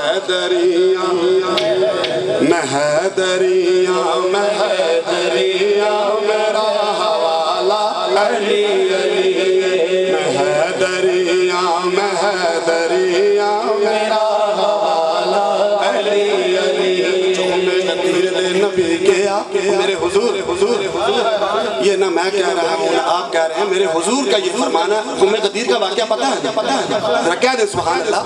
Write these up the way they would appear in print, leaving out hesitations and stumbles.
حیدریاں میں حیدریاں میں حیدریاں میرا حوالہ علی علی میں حیدریاں میں حیدریاں میرا حوالہ علی علی جو میں غدیر نبی کے آقے میرے حضور یہ نہ میں کہہ رہا ہوں نہ آپ کہہ رہے ہیں میرے حضور کا یہ فرمانا خم غدیر کا واقعہ پتہ ہے ذرا کہہ دیں سبحان اللہ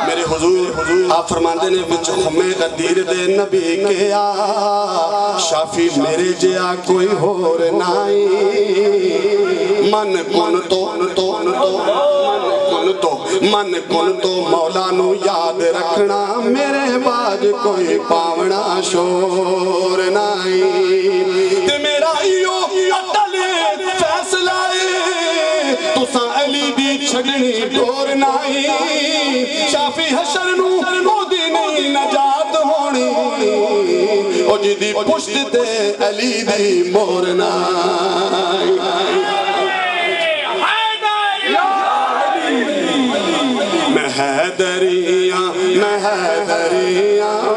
میرے حضور آپ فرماندے نے بچ خم غدیر دے نبی کے آ شافی میرے جیا کوئی ہور نائی من کن تو مولا نو یاد رکھنا میرے باج کوئی پاونا شور نائی تے میرا ایو اٹل فیصلہ تساں علی دی چھڑنی ڈور نائی شافی حشر نو مودی نہیں نجات ہونی او جی دی پشت تے علی دی مور نائی میں حیدریاں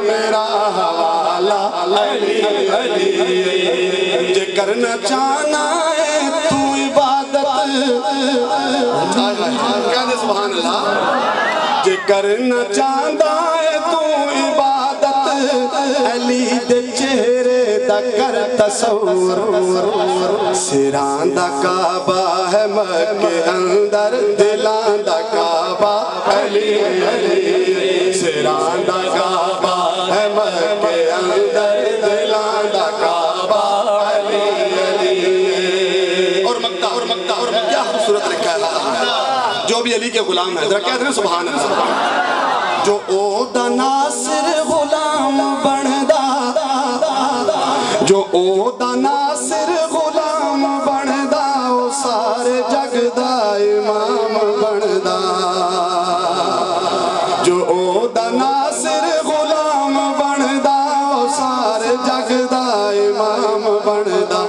میرا حوالہ علی علی جے کرنا چاہنا ہے تو عبادت کہہ دے سبحان اللہ جے کرنا چاہنا ہے تو عبادت علی دے چہرے دا کر تصور سران دا کعبہ ہے مکہ اندر دلان دا کعبہ علی علی سران دا کعبہ ہے مکہ اندر دلان دا کعبہ علی علی اور مکہ کیا خوبصورت رکھا ہے جو بھی علی کے غلام ہے ذرا کہتے ہیں سبحان اللہ جو او دا ناصر غلام بندا جو او دا ناصر غلام بندا او سارے جگ دا امام بندا جو او دا ناصر غلام بندا او سارے جگ دا امام بندا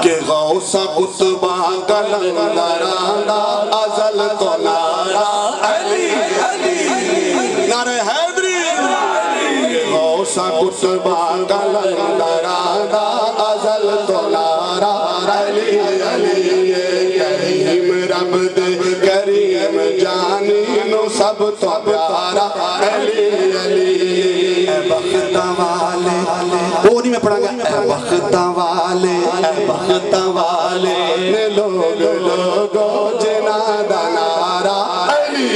کہ غوثہ قطبہ کلندران دا ازل تو نارا علی علی نعرہ حیدری غوثہ قطبہ کلندران دا ازل تو نارا علی علی کریم رب دے کریم جانی نو سب تو پیارا علی علی اے بخت والے وہ نہیں میں پڑھا گا اے بخت والے نے لوگو جنا دا نارا علی